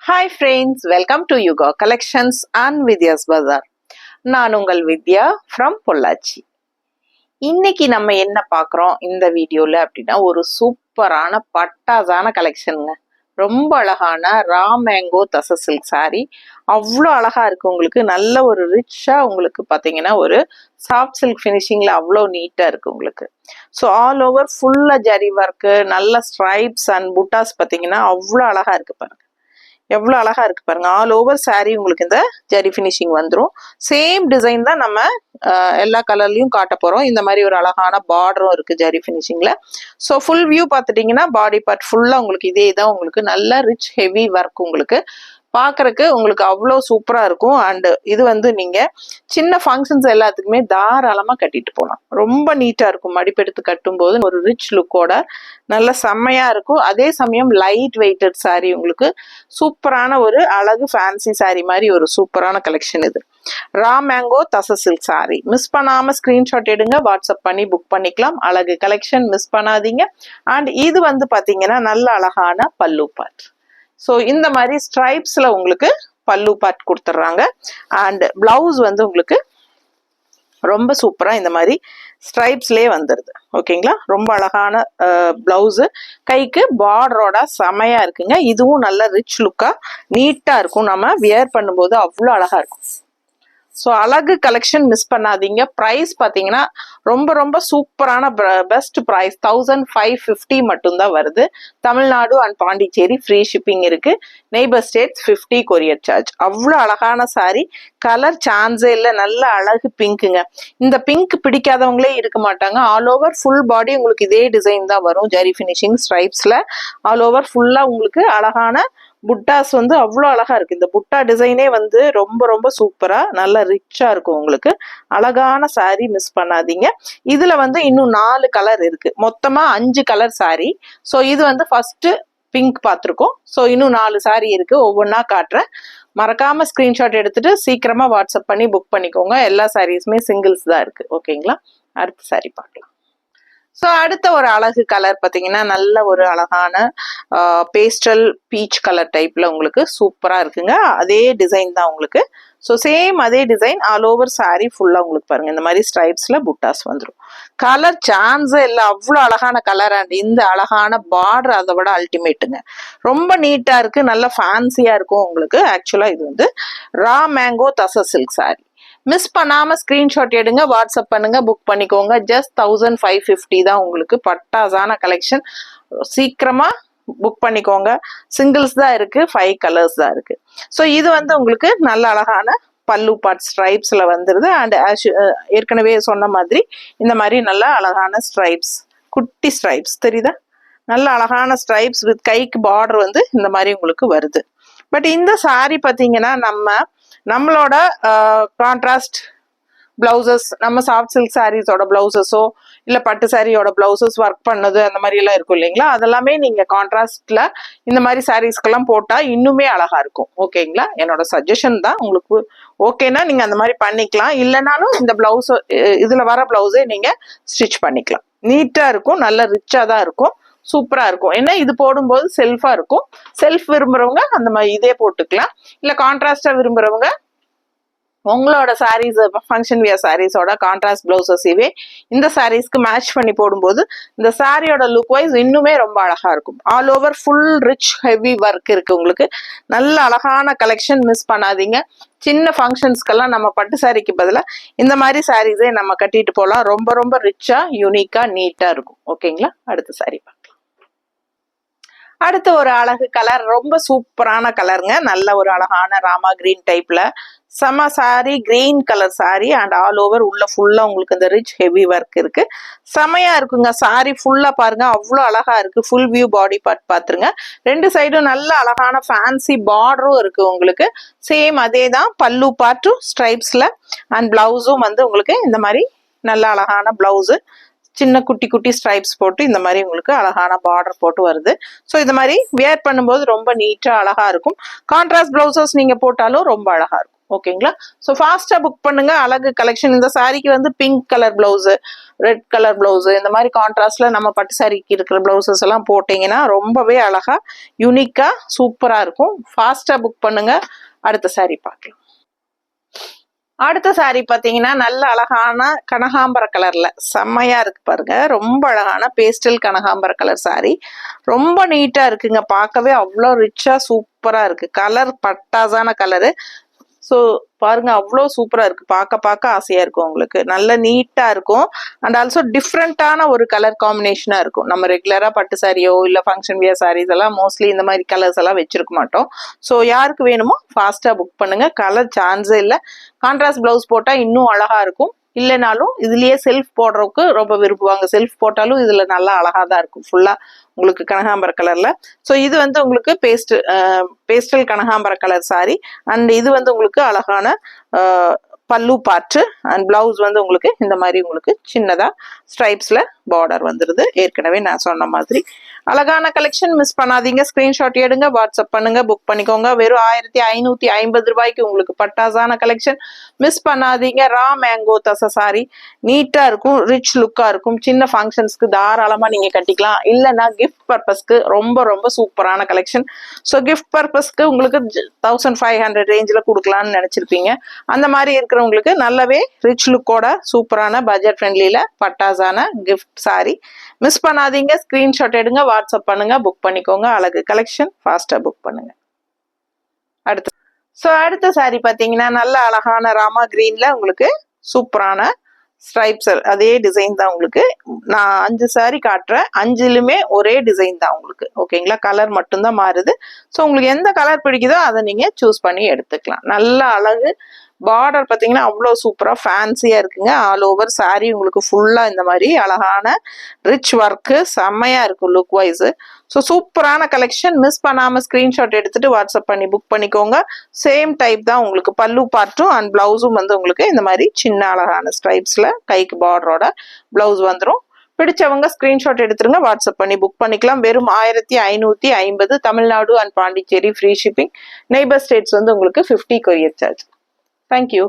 Hi friends, welcome to Yuga Collections and Vidya's Bazaar. நான் உங்கள் வித்யா from Pollachi. இன்னைக்கு நம்ம என்ன பார்க்குறோம் இந்த வீடியோல அப்படின்னா ஒரு சூப்பரான பட்டாசான கலெக்ஷனுங்க. ரொம்ப அழகான ரா மேங்கோ தச சில்க் சாரி. அவ்வளோ அழகா இருக்கு உங்களுக்கு. நல்ல ஒரு ரிச்சா உங்களுக்கு பார்த்தீங்கன்னா ஒரு சாஃப்ட் சில்க் ஃபினிஷிங்ல அவ்வளோ நீட்டா இருக்கு உங்களுக்கு. ஸோ ஆல் ஓவர் ஃபுல்லா ஜரி ஒர்க்கு, நல்ல ஸ்ட்ரைப்ஸ் அண்ட் புட்டாஸ் பார்த்தீங்கன்னா அவ்வளோ அழகா இருக்கு பாருங்க. எவ்வளோ அழகா இருக்கு பாருங்க. ஆல் ஓவர் சாரி உங்களுக்கு இந்த ஜரி ஃபினிஷிங் வந்துடும். சேம் டிசைன் தான் நம்ம எல்லா கலர்லயும் காட்ட போறோம். இந்த மாதிரி ஒரு அழகான பார்டரும் இருக்கு ஜரி ஃபினிஷிங்ல. ஸோ ஃபுல் வியூ பார்த்துட்டீங்கன்னா பாடி பார்ட் ஃபுல்லா உங்களுக்கு இதே தான் உங்களுக்கு நல்ல ரிச் ஹெவி ஒர்க் உங்களுக்கு பார்க்கறக்கு உங்களுக்கு அவ்வளோ சூப்பரா இருக்கும். அண்ட் இது வந்து நீங்க சின்ன ஃபங்க்ஷன்ஸ் எல்லாத்துக்குமே தாராளமா கட்டிட்டு போகலாம். ரொம்ப நீட்டா இருக்கும். மடிப்பெடுத்து கட்டும் போது ஒரு ரிச் லுக்கோட நல்ல செம்மையா இருக்கும். அதே சமயம் லைட் வெயிட்டட் சாரி உங்களுக்கு சூப்பரான ஒரு அழகு ஃபேன்சி சாரி மாதிரி ஒரு சூப்பரான கலெக்ஷன் இது. ரா மேங்கோ தச சில்க் சாரி. மிஸ் பண்ணாம ஸ்கிரீன்ஷாட் எடுங்க, வாட்ஸ்அப் பண்ணி புக் பண்ணிக்கலாம். அழகு கலெக்ஷன் மிஸ் பண்ணாதீங்க. அண்ட் இது வந்து பாத்தீங்கன்னா நல்ல அழகான பல்லு பார்ட். ஸோ இந்த மாதிரி ஸ்ட்ரைப்ஸ்ல உங்களுக்கு பல்லு பார்ட் கொடுத்துட்றாங்க. அண்ட் பிளவுஸ் வந்து உங்களுக்கு ரொம்ப சூப்பரா இந்த மாதிரி ஸ்ட்ரைப்ஸ்லேயே வந்துடுது. ஓகேங்களா? ரொம்ப அழகான பிளவுஸு, கைக்கு பார்டரோட செமையா இருக்குங்க. இதுவும் நல்ல ரிச் லுக்கா நீட்டா இருக்கும். நம்ம வியர் பண்ணும்போது அவ்வளோ அழகா இருக்கும். ஸோ அழகு கலெக்ஷன் மிஸ் பண்ணாதீங்க. ப்ரைஸ் பார்த்தீங்கன்னா ரொம்ப ரொம்ப சூப்பரான பெஸ்ட் ப்ரைஸ் 1550 மட்டும்தான் வருது. Tamil Nadu and Pondicherry free shipping இருக்கு. Neighbour states 50 courier charge. அவ்வளோ அழகான சாரி. கலர் சான்ஸே இல்லை. நல்ல அழகு பிங்க்குங்க. இந்த பிங்க் பிடிக்காதவங்களே இருக்க மாட்டாங்க. ஆல் ஓவர் ஃபுல் பாடி உங்களுக்கு இதே டிசைன் தான் வரும். ஜரி ஃபினிஷிங் ஸ்ட்ரைப்ஸ்ல ஆல் ஓவர் ஃபுல்லா உங்களுக்கு அழகான புட்டாஸ் வந்து அவ்வளோ அழகா இருக்கு. இந்த புட்டா டிசைனே வந்து ரொம்ப ரொம்ப சூப்பரா நல்லா ரிச்சா இருக்கும் உங்களுக்கு. அழகான சாரி மிஸ் பண்ணாதீங்க. இதுல வந்து இன்னும் 4 கலர் இருக்கு. மொத்தமா 5 கலர் சாரி. ஸோ இது வந்து ஃபர்ஸ்ட் பிங்க் பார்த்துருக்கோம். ஸோ இன்னும் 4 சாரி இருக்கு. ஒவ்வொன்றா காட்டுறேன். மறக்காம ஸ்கிரீன்ஷாட் எடுத்துட்டு சீக்கிரமா வாட்ஸ்அப் பண்ணி புக் பண்ணிக்கோங்க. எல்லா சாரீஸுமே சிங்கிள்ஸ் தான் இருக்கு. ஓகேங்களா? அடுத்த சாரி பார்க்கலாம். ஸோ அடுத்த ஒரு அழகு கலர் பார்த்தீங்கன்னா நல்ல ஒரு அழகான பேஸ்டல் பீச் கலர் டைப்ல உங்களுக்கு சூப்பரா இருக்குங்க. அதே டிசைன் தான் உங்களுக்கு. ஸோ சேம் அதே டிசைன் ஆல் ஓவர் சாரி ஃபுல்லா உங்களுக்கு பாருங்க இந்த மாதிரி ஸ்ட்ரைப்ஸ்ல புட்டாஸ் வந்துடும். கலர் சான்ஸே இல்லை. அவ்வளோ அழகான கலர். அண்ட் இந்த அழகான பார்டர் அதை விட அல்டிமேட்டுங்க. ரொம்ப நீட்டா இருக்கு. நல்ல ஃபேன்சியா இருக்கும் உங்களுக்கு. ஆக்சுவலா இது வந்து ரா மேங்கோ தச சில்க் சாரி. மிஸ் பண்ணாம ஸ்கிரீன்ஷாட் எடுங்க, வாட்ஸ்அப் பண்ணுங்க, புக் பண்ணிக்கோங்க. ஜஸ்ட் 1550 தான் உங்களுக்கு. பட்டாசான கலெக்ஷன். சீக்கிரமா புக் பண்ணிக்கோங்க. சிங்கிள்ஸ் தான் இருக்கு. 5 கலர்ஸ் தான் இருக்கு. ஸோ இது வந்து உங்களுக்கு நல்ல அழகான பல்லு பார்ட் ஸ்ட்ரைப்ஸ்ல வந்துருது. அண்ட் ஏற்கனவே சொன்ன மாதிரி இந்த மாதிரி நல்ல அழகான ஸ்ட்ரைப்ஸ், குட்டி ஸ்ட்ரைப்ஸ் தெரியுதா? நல்ல அழகான ஸ்ட்ரைப்ஸ் வித் கைக்கு பார்டர் வந்து இந்த மாதிரி உங்களுக்கு வருது. பட் இந்த சாரி பார்த்தீங்கன்னா நம்மளோட கான்ட்ராஸ்ட் பிளவுசஸ், நம்ம சாஃப்ட் சில்க் சாரீஸோட பிளவுசஸோ இல்லை பட்டு சாரியோட பிளவுசஸ் ஒர்க் பண்ணது அந்த மாதிரி எல்லாம் இருக்கும் இல்லைங்களா? அதெல்லாமே நீங்க கான்ட்ராஸ்ட்ல இந்த மாதிரி சாரீஸ்க்கெல்லாம் போட்டா இன்னுமே அழகா இருக்கும். ஓகேங்களா? என்னோட சஜஷன் தான். உங்களுக்கு ஓகேனா நீங்க அந்த மாதிரி பண்ணிக்கலாம். இல்லைனாலும் இந்த பிளவுஸ் இதுல வர பிளவுஸே நீங்க ஸ்டிச் பண்ணிக்கலாம். நீட்டா இருக்கும். நல்ல ரிச்சா தான் இருக்கும். சூப்பரா இருக்கும். ஏன்னா இது போடும்போது செல்ஃபா இருக்கும். செல்ஃப் விரும்புறவங்க அந்த மாதிரி இதே போட்டுக்கலாம். இல்ல கான்ட்ராஸ்டா விரும்புறவங்க உங்களோட சாரீஸ், ஃபங்க்ஷன் வியர் சாரீஸோட கான்ட்ராஸ்ட் பிளவுசஸையே இந்த சாரீஸ்க்கு மேட்ச் பண்ணி போடும்போது இந்த சாரியோட லுக் வைஸ் இன்னுமே ரொம்ப அழகா இருக்கும். All over full rich heavy work இருக்கு உங்களுக்கு. நல்ல அழகான கலெக்ஷன் மிஸ் பண்ணாதீங்க. சின்ன ஃபங்க்ஷன்ஸ்க்கெல்லாம் நம்ம பட்டு சாரிக்கு பதிலாக இந்த மாதிரி சாரீஸே நம்ம கட்டிட்டு போகலாம். ரொம்ப ரொம்ப ரிச்சா யூனிக்கா நீட்டா இருக்கும். ஓகேங்களா? அடுத்த சாரி பார்க்கலாம். அடுத்து ஒரு அழகு கலர். ரொம்ப சூப்பரான கலருங்க. நல்ல ஒரு அழகான ராமா கிரீன் டைப்ல செம sorry. Green colour sorry. And all over உள்ள ஃபுல்லா உங்களுக்கு இந்த ரிச் ஹெவி ஒர்க் இருக்கு. செமையா இருக்குங்க. சாரி ஃபுல்லா பாருங்க அவ்வளோ அழகா இருக்கு. ஃபுல் வியூ பாடி பார்ட் பாத்துருங்க. 2 சைடும் நல்ல அழகான ஃபேன்சி பார்டரும் இருக்கு உங்களுக்கு. சேம் அதே தான் பல்லு பார்ட்டும் ஸ்ட்ரைப்ஸ்ல. அண்ட் பிளவுஸும் வந்து உங்களுக்கு இந்த மாதிரி நல்ல அழகான பிளவுஸு, சின்ன குட்டி குட்டி ஸ்ட்ரைப்ஸ் போட்டு இந்த மாதிரி உங்களுக்கு அழகான பார்டர் போட்டு வருது. ஸோ இந்த மாதிரி வியர் பண்ணும்போது ரொம்ப நீட்டா அழகா இருக்கும். கான்ட்ராஸ்ட் பிளவுசஸ் நீங்க போட்டாலும் ரொம்ப அழகா இருக்கும். ஓகேங்களா? ஸோ ஃபாஸ்ட்டாக புக் பண்ணுங்க. அழகு கலெக்ஷன். இந்த சாரிக்கு வந்து pink colour blouse, red colour blouse, இந்த மாதிரி கான்ட்ராஸ்டில் நம்ம பட்டு சாரிக்கு இருக்கிற ப்ளவுசஸ் எல்லாம் போட்டிங்கன்னா ரொம்பவே அழகாக யூனிக்காக சூப்பராக இருக்கும். ஃபாஸ்ட்டாக புக் பண்ணுங்க. அடுத்த சாரி பார்க்கலாம். அடுத்த சாரி பார்த்தீங்கன்னா நல்ல அழகான கனகாம்பர கலர்ல செம்மையா இருக்கு பாருங்க. ரொம்ப அழகான பேஸ்டல் கனகாம்பர கலர் சாரி. ரொம்ப நீட்டா இருக்குங்க. பார்க்கவே அவ்வளோ ரிச்சா சூப்பரா இருக்கு. Colour பட்டாசான colour. ஸோ பாருங்க அவ்வளோ சூப்பரா இருக்கு. பார்க்க ஆசையா இருக்கும் உங்களுக்கு. நல்ல நீட்டா இருக்கும். அண்ட் ஆல்சோ டிஃப்ரெண்டான ஒரு கலர் காம்பினேஷனா இருக்கும். நம்ம ரெகுலரா பட்டு சாரியோ இல்ல ஃபங்க்ஷன் வியர் சாரீஸ் எல்லாம் மோஸ்ட்லி இந்த மாதிரி கலர்ஸ் எல்லாம் வச்சிருக்க மாட்டோம். ஸோ யாருக்கு வேணுமோ ஃபாஸ்டா புக் பண்ணுங்க. கலர் சான்ஸே இல்லை. கான்ட்ராஸ்ட் பிளவுஸ் போட்டா இன்னும் அழகா இருக்கும். இல்லைனாலும் இதுலயே செல்ஃப் போடுறதுக்கு ரொம்ப விரும்புவாங்க. செல்ஃப் போட்டாலும் இதுல நல்லா அழகா தான் இருக்கும். ஃபுல்லா உங்களுக்கு கனகாம்பர கலர்ல. ஸோ இது வந்து உங்களுக்கு பேஸ்டல் கனகாம்பர கலர் சாரி. அண்ட் இது வந்து உங்களுக்கு அழகான பல்லு பாட்டு அண்ட் பிளவுஸ் வந்து உங்களுக்கு இந்த மாதிரி உங்களுக்கு சின்னதா ஸ்ட்ரைப்ஸ்ல பார்டர் வந்துருது. ஏற்கனவே நான் சொன்ன மாதிரி அழகான கலெக்ஷன். மிஸ் பண்ணாதீங்க. ஸ்கிரீன்ஷாட் எடுங்க, வாட்ஸ்அப் பண்ணுங்க, புக் பண்ணிக்கோங்க. வெறும் 1550 ரூபாய்க்கு உங்களுக்கு பட்டாசான கலெக்ஷன். மிஸ் பண்ணாதீங்க. ரா மேங்கோ தச சாரி நீட்டா இருக்கும், ரிச் லுக்கா இருக்கும். சின்ன ஃபங்க்ஷன்ஸ்க்கு தாராளமா நீங்க கட்டிக்கலாம். இல்லைன்னா கிஃப்ட் பர்பஸ்க்கு ரொம்ப ரொம்ப சூப்பரான கலெக்ஷன். ஸோ கிஃப்ட் பர்பஸ்க்கு உங்களுக்கு 1500 ரேஞ்சில் கொடுக்கலாம்னு நினைச்சிருப்பீங்க. அந்த மாதிரி இருக்கிறவங்களுக்கு நல்லாவே ரிச் லுக்கோட சூப்பரான பட்ஜெட் ஃப்ரெண்ட்லியில பட்டாசான கிஃப்ட் சாரி. மிஸ் பண்ணாதீங்க. ஸ்கிரீன்ஷாட் எடுங்க, வாட்ஸ்அப் பண்ணுங்க, புக் பண்ணிக்கோங்க. அழகு கலெக்ஷன். ஃபாஸ்டா புக் பண்ணுங்க. அடுத்த சாரி பாத்தீங்கன்னா நல்ல அழகான ராமா கிரீன்ல உங்களுக்கு சூப்பரான ஸ்ட்ரைப்ஸ் அதே டிசைன் தான் உங்களுக்கு. நான் 5 சாரி காட்டுறேன். 5லுமே ஒரே டிசைன் தான் உங்களுக்கு. ஓகேங்களா? கலர் மட்டும்தான் மாறுது. ஸோ உங்களுக்கு எந்த கலர் பிடிக்குதோ அதை நீங்க சூஸ் பண்ணி எடுத்துக்கலாம். நல்ல அழகு. பார்டர் பார்த்தீங்கன்னா அவ்வளோ சூப்பராக ஃபேன்சியாக இருக்குங்க. ஆல் ஓவர் சாரி உங்களுக்கு ஃபுல்லாக இந்த மாதிரி அழகான ரிச் ஒர்க்கு செம்மையாக இருக்கும் லுக் வைஸு. ஸோ சூப்பரான கலெக்ஷன். மிஸ் பண்ணாமல் ஸ்க்ரீன்ஷாட் எடுத்துகிட்டு வாட்ஸ்அப் பண்ணி புக் பண்ணிக்கோங்க. சேம் டைப் தான் உங்களுக்கு பல்லு பார்ட்டும் அண்ட் ப்ளவுஸும் வந்து உங்களுக்கு இந்த மாதிரி சின்ன அழகான ஸ்ட்ரைப்ஸில் கைக்கு பார்டரோட ப்ளவுஸ் வந்துடும். பிடிச்சவங்க ஸ்கிரீன்ஷாட் எடுத்துருங்க, வாட்ஸ்அப் பண்ணி புக் பண்ணிக்கலாம். வெறும் 1550. Tamil Nadu and Pondicherry free shipping. Neighbour states வந்து உங்களுக்கு 50 கொரியர் சார்ஜ். Thank you.